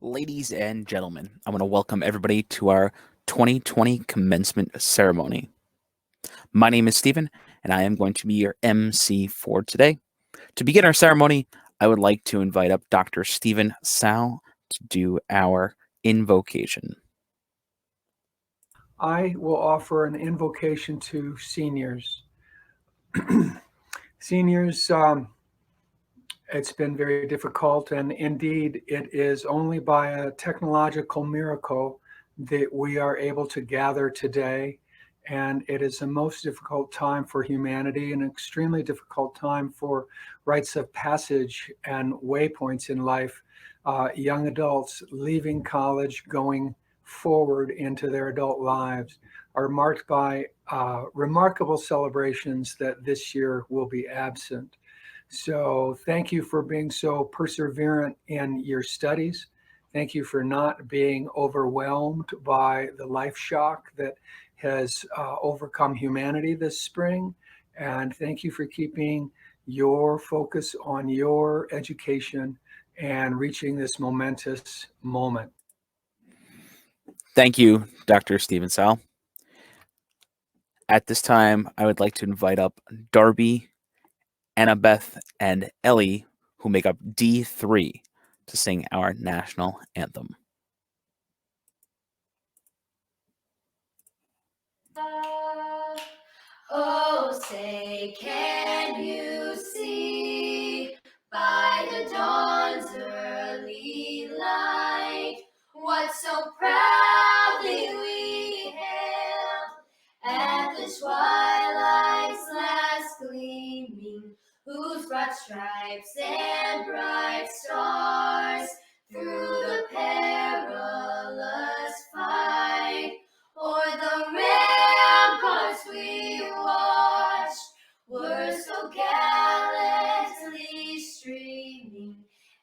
Ladies and gentlemen, I want to welcome everybody to our 2020 commencement ceremony. My name is Stephen, and I am going to be your MC for today. To begin our ceremony, I would like to invite up Dr. Stephen Sal to do our invocation. I will offer an invocation to seniors. Seniors, it's been very difficult, and indeed, it is only by a technological miracle that we are able to gather today. And it is a most difficult time for humanity, an extremely difficult time for rites of passage and waypoints in life. Young adults leaving college, going forward into their adult lives, are marked by remarkable celebrations that this year will be absent. So thank you for being so perseverant in your studies. Thank you for not being overwhelmed by the life shock that has overcome humanity this spring. And thank you for keeping your focus on your education and reaching this momentous moment. Thank you, Dr. Stephen Sal. At this time, I would like to invite up Darby, Annabeth, and Ellie, who make up D3, to sing our national anthem. Oh, say, can you see by the dawn's early light what so proudly we hailed at the twilight's last gleaming, whose broad stripes and bright stars through the perilous fight o'er the ramparts we watched were so gallantly streaming,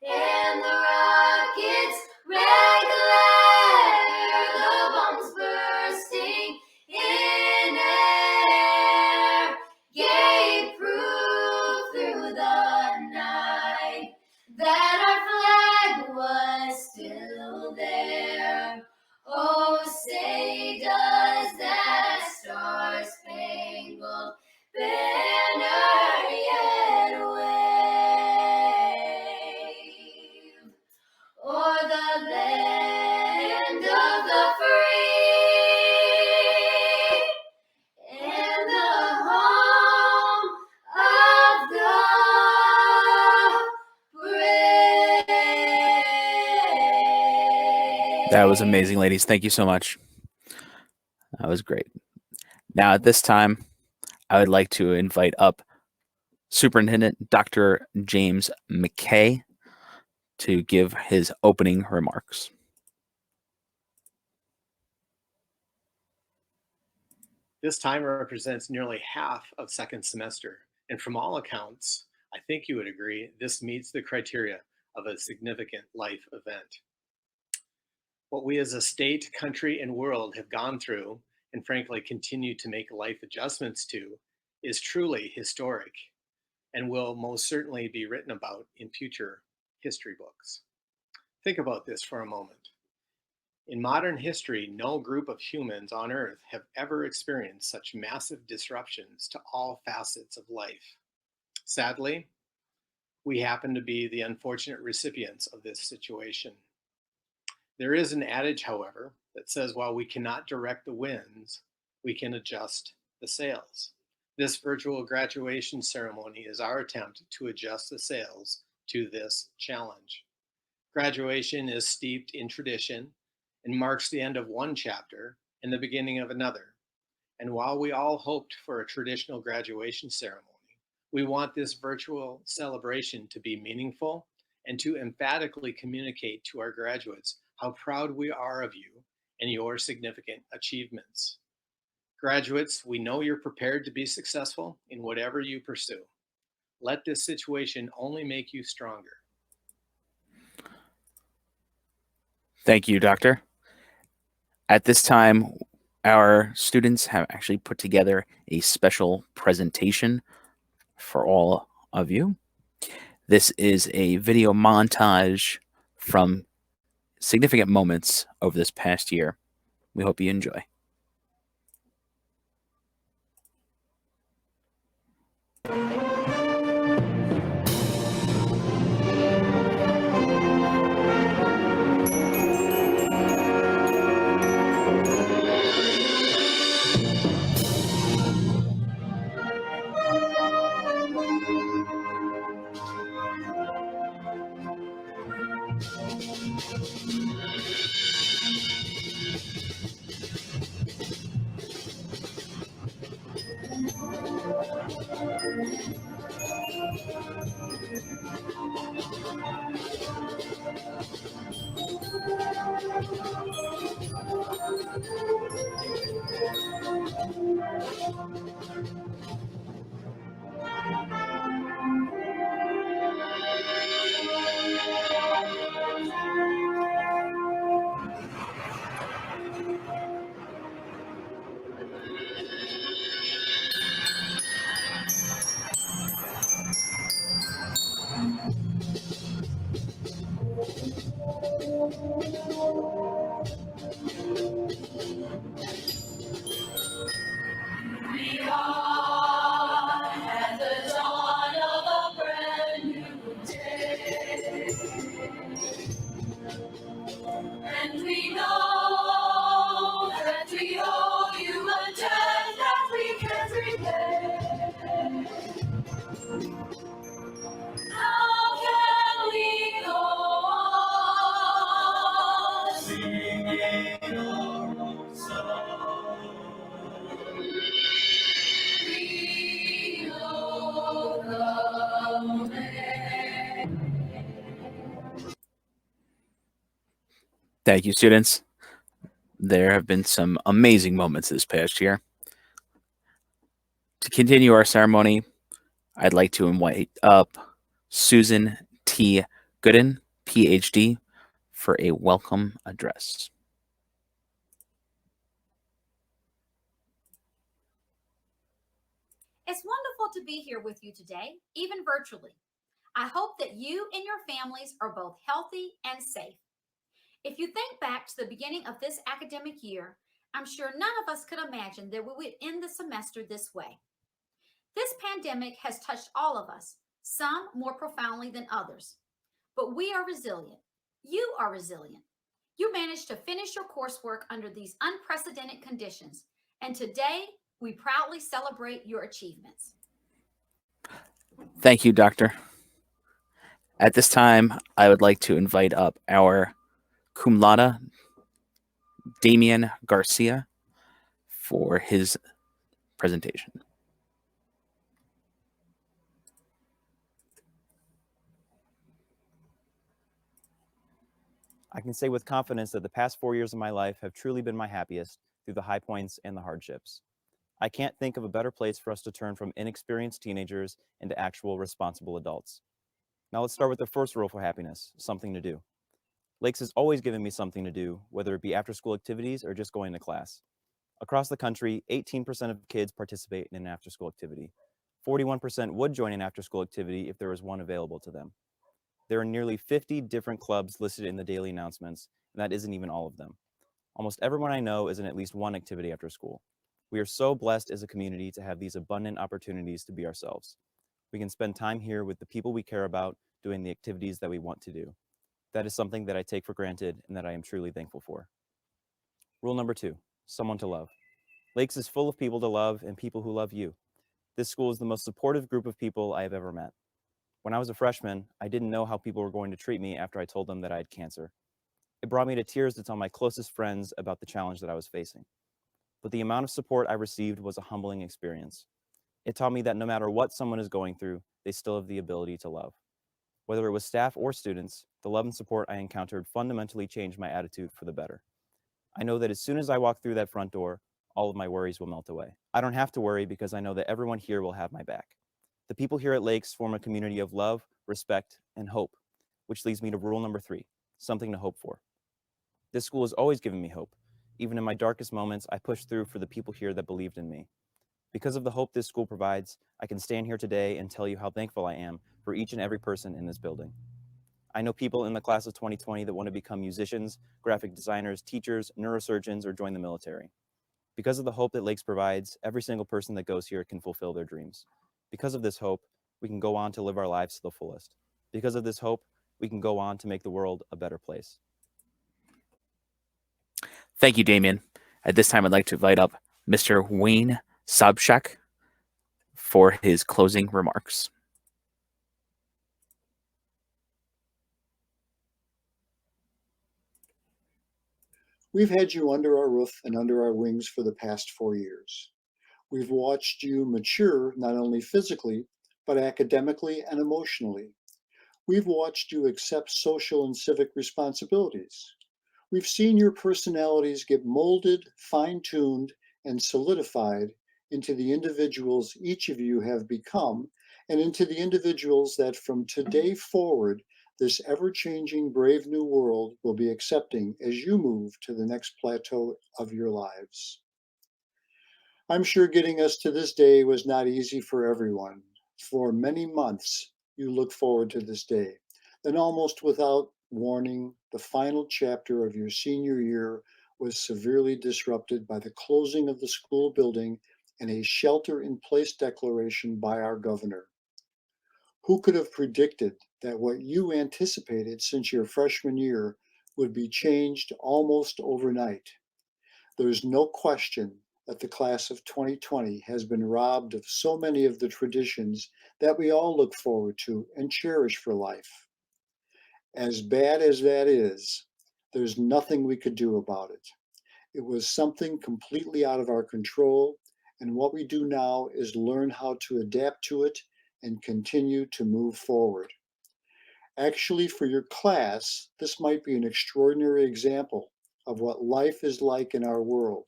and the rockets' red glare, the bombs bursting in air, gave proof through the night that our flag was still there. Oh, say does that star-spangled banner yet wave o'er the land of the free and the home of the brave. That was amazing, ladies. Thank you so much. That was great. Now, at this time, I would like to invite up Superintendent Dr. James McKay to give his opening remarks. This time represents nearly half of second semester, and from all accounts, I think you would agree this meets the criteria of a significant life event. What we as a state, country, and world have gone through, and frankly continue to make life adjustments to, is truly historic and will most certainly be written about in future history books. Think about this for a moment. In modern history, no group of humans on Earth have ever experienced such massive disruptions to all facets of life. Sadly, we happen to be the unfortunate recipients of this situation. There is an adage, however, that says while we cannot direct the winds, we can adjust the sails. This virtual graduation ceremony is our attempt to adjust the sails to this challenge. Graduation is steeped in tradition and marks the end of one chapter and the beginning of another. And while we all hoped for a traditional graduation ceremony, we want this virtual celebration to be meaningful and to emphatically communicate to our graduates how proud we are of you and your significant achievements. Graduates, we know you're prepared to be successful in whatever you pursue. Let this situation only make you stronger. Thank you, Doctor. At this time, our students have actually put together a special presentation for all of you. This is a video montage from significant moments over this past year. We hope you enjoy. We are at the dawn of a brand new day, and we know that we owe you a debt that we can't repay. How can we go on singing our own song? We know the way. Thank you, students. There have been some amazing moments this past year. To continue our ceremony, I'd like to invite up Susan T. Gooden, PhD, for a welcome address. It's wonderful to be here with you today, even virtually. I hope that you and your families are both healthy and safe. If you think back to the beginning of this academic year, I'm sure none of us could imagine that we would end the semester this way. This pandemic has touched all of us, some more profoundly than others. But we are resilient. You are resilient. You managed to finish your coursework under these unprecedented conditions, and today we proudly celebrate your achievements. Thank you, Doctor. At this time, I would like to invite up our cum laude, Damian Garcia, for his presentation. I can say with confidence that the past 4 years of my life have truly been my happiest through the high points and the hardships. I can't think of a better place for us to turn from inexperienced teenagers into actual responsible adults. Now let's start with the first rule for happiness, something to do. Lakes has always given me something to do, whether it be after-school activities or just going to class. Across the country, 18% of kids participate in an after-school activity. 41% would join an after-school activity if there was one available to them. There are nearly 50 different clubs listed in the daily announcements, and that isn't even all of them. Almost everyone I know is in at least one activity after school. We are so blessed as a community to have these abundant opportunities to be ourselves. We can spend time here with the people we care about, doing the activities that we want to do. That is something that I take for granted and that I am truly thankful for. Rule number 2, someone to love. Lakes is full of people to love and people who love you. This school is the most supportive group of people I have ever met. When I was a freshman, I didn't know how people were going to treat me after I told them that I had cancer. It brought me to tears to tell my closest friends about the challenge that I was facing. But the amount of support I received was a humbling experience. It taught me that no matter what someone is going through, they still have the ability to love. Whether it was staff or students, the love and support I encountered fundamentally changed my attitude for the better. I know that as soon as I walk through that front door, all of my worries will melt away. I don't have to worry because I know that everyone here will have my back. The people here at Lakes form a community of love, respect, and hope, which leads me to rule number 3, something to hope for. This school has always given me hope. Even in my darkest moments, I pushed through for the people here that believed in me. Because of the hope this school provides, I can stand here today and tell you how thankful I am for each and every person in this building. I know people in the class of 2020 that want to become musicians, graphic designers, teachers, neurosurgeons, or join the military. Because of the hope that Lakes provides, every single person that goes here can fulfill their dreams. Because of this hope, we can go on to live our lives to the fullest. Because of this hope, we can go on to make the world a better place. Thank you, Damien. At this time, I'd like to invite up Mr. Wayne Sobchak for his closing remarks. We've had you under our roof and under our wings for the past 4 years. We've watched you mature not only physically, but academically and emotionally. We've watched you accept social and civic responsibilities. We've seen your personalities get molded, fine-tuned, and solidified into the individuals each of you have become, and into the individuals that from today forward, this ever-changing, brave new world will be accepting as you move to the next plateau of your lives. I'm sure getting us to this day was not easy for everyone. For many months, you look forward to this day. Then almost without warning, the final chapter of your senior year was severely disrupted by the closing of the school building and a shelter-in-place declaration by our governor. Who could have predicted that what you anticipated since your freshman year would be changed almost overnight? There's no question that the class of 2020 has been robbed of so many of the traditions that we all look forward to and cherish for life. As bad as that is, there's nothing we could do about it. It was something completely out of our control, and what we do now is learn how to adapt to it and continue to move forward. Actually, for your class, this might be an extraordinary example of what life is like in our world.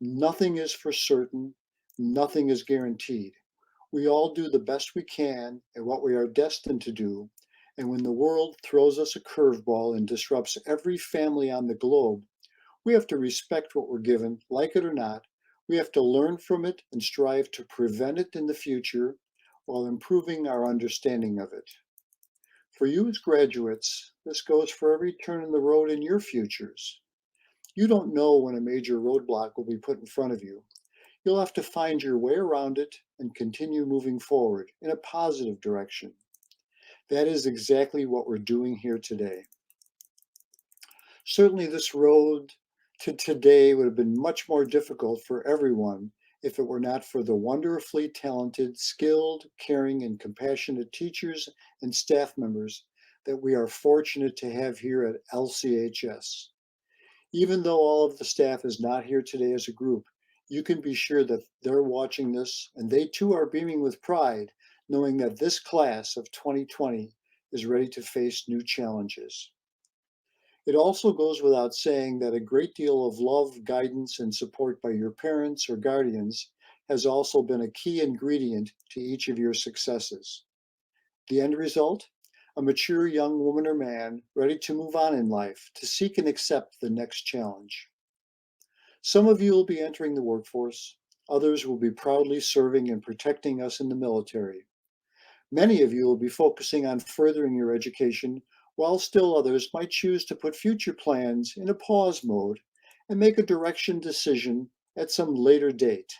Nothing is for certain, nothing is guaranteed. We all do the best we can at what we are destined to do, and when the world throws us a curveball and disrupts every family on the globe, we have to respect what we're given, like it or not. We have to learn from it and strive to prevent it in the future while improving our understanding of it. For you as graduates, this goes for every turn in the road in your futures. You don't know when a major roadblock will be put in front of you. You'll have to find your way around it and continue moving forward in a positive direction. That is exactly what we're doing here today. Certainly this road to today would have been much more difficult for everyone if it were not for the wonderfully talented, skilled, caring, and compassionate teachers and staff members that we are fortunate to have here at LCHS. Even though all of the staff is not here today as a group, you can be sure that they're watching this and they too are beaming with pride, knowing that this class of 2020 is ready to face new challenges. It also goes without saying that a great deal of love, guidance, and support by your parents or guardians has also been a key ingredient to each of your successes. The end result? A mature young woman or man ready to move on in life, to seek and accept the next challenge. Some of you will be entering the workforce. Others will be proudly serving and protecting us in the military. Many of you will be focusing on furthering your education, while still others might choose to put future plans in a pause mode and make a direction decision at some later date.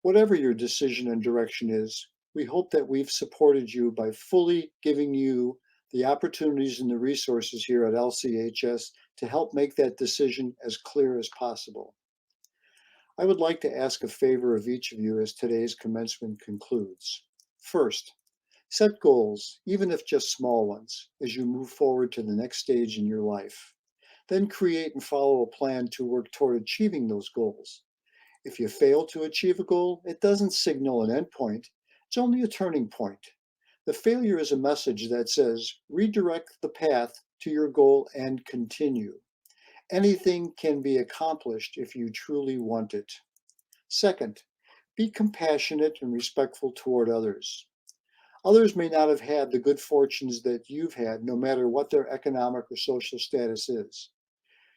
Whatever your decision and direction is, we hope that we've supported you by fully giving you the opportunities and the resources here at LCHS to help make that decision as clear as possible. I would like to ask a favor of each of you as today's commencement concludes. First, set goals, even if just small ones, as you move forward to the next stage in your life. Then create and follow a plan to work toward achieving those goals. If you fail to achieve a goal, it doesn't signal an endpoint, it's only a turning point. The failure is a message that says, redirect the path to your goal and continue. Anything can be accomplished if you truly want it. Second, be compassionate and respectful toward others. Others may not have had the good fortunes that you've had, no matter what their economic or social status is.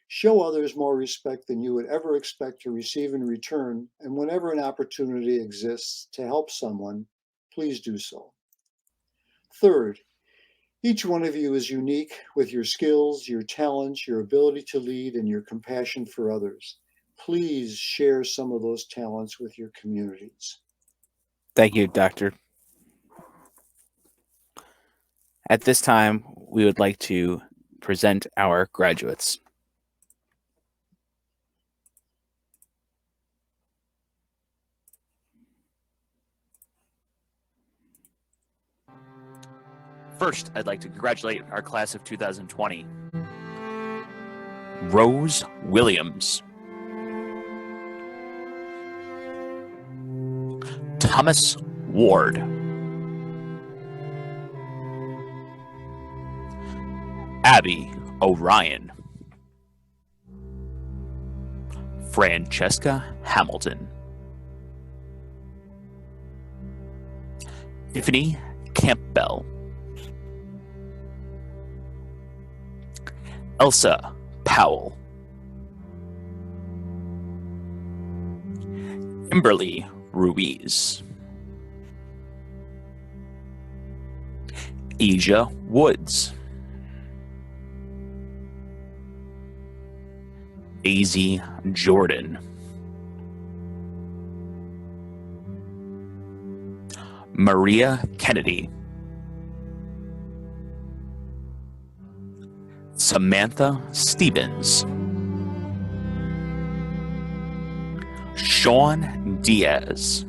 Show others more respect than you would ever expect to receive in return, and whenever an opportunity exists to help someone, please do so. Third, Each one of you is unique with your skills, your talents, your ability to lead, and your compassion for others. Please share some of those talents with your communities. Thank you, Doctor. At this time, we would like to present our graduates. First, I'd like to congratulate our class of 2020. Rose Williams. Thomas Ward. Abby O'Ryan. Francesca Hamilton. Tiffany Campbell. Elsa Powell. Kimberly Ruiz. Asia Woods. Daisy Jordan. Maria Kennedy. Samantha Stevens. Sean Diaz.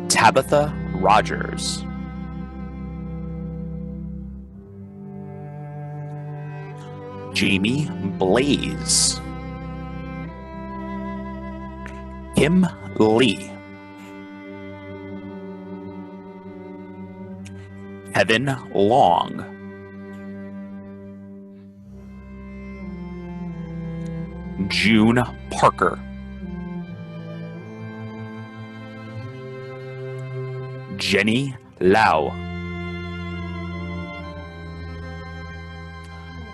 Tabitha Rogers. Jamie Blaze. Kim Lee. Kevin Long. June Parker. Jenny Lau.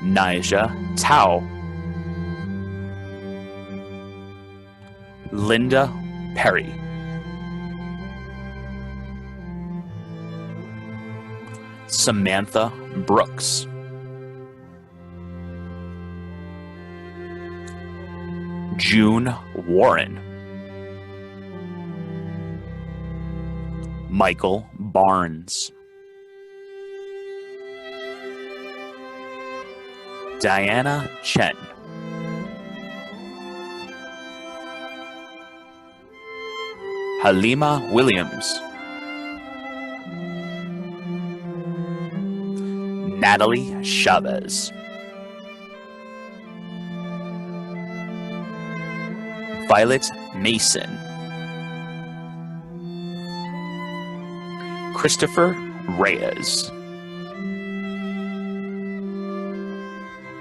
Nija Tao. Linda Perry. Samantha Brooks. June Warren. Michael Barnes. Diana Chen. Halima Williams. Natalie Chavez. Violet Mason. Christopher Reyes.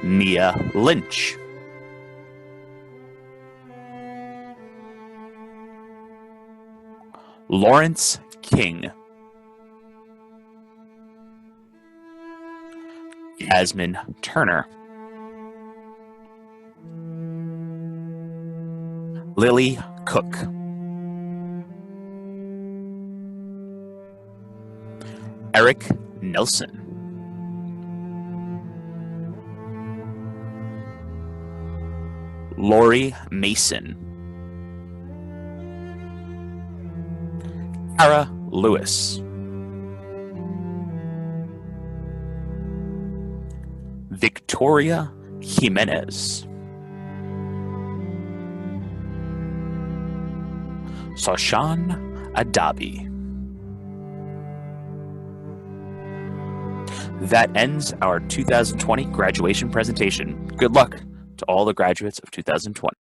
Mia Lynch. Lawrence King. Jasmine Turner. Lily Cook. Eric Nelson. Lori Mason. Kara Lewis. Victoria Jimenez. Soshan Adabi. That ends our 2020 graduation presentation. Good luck to all the graduates of 2020.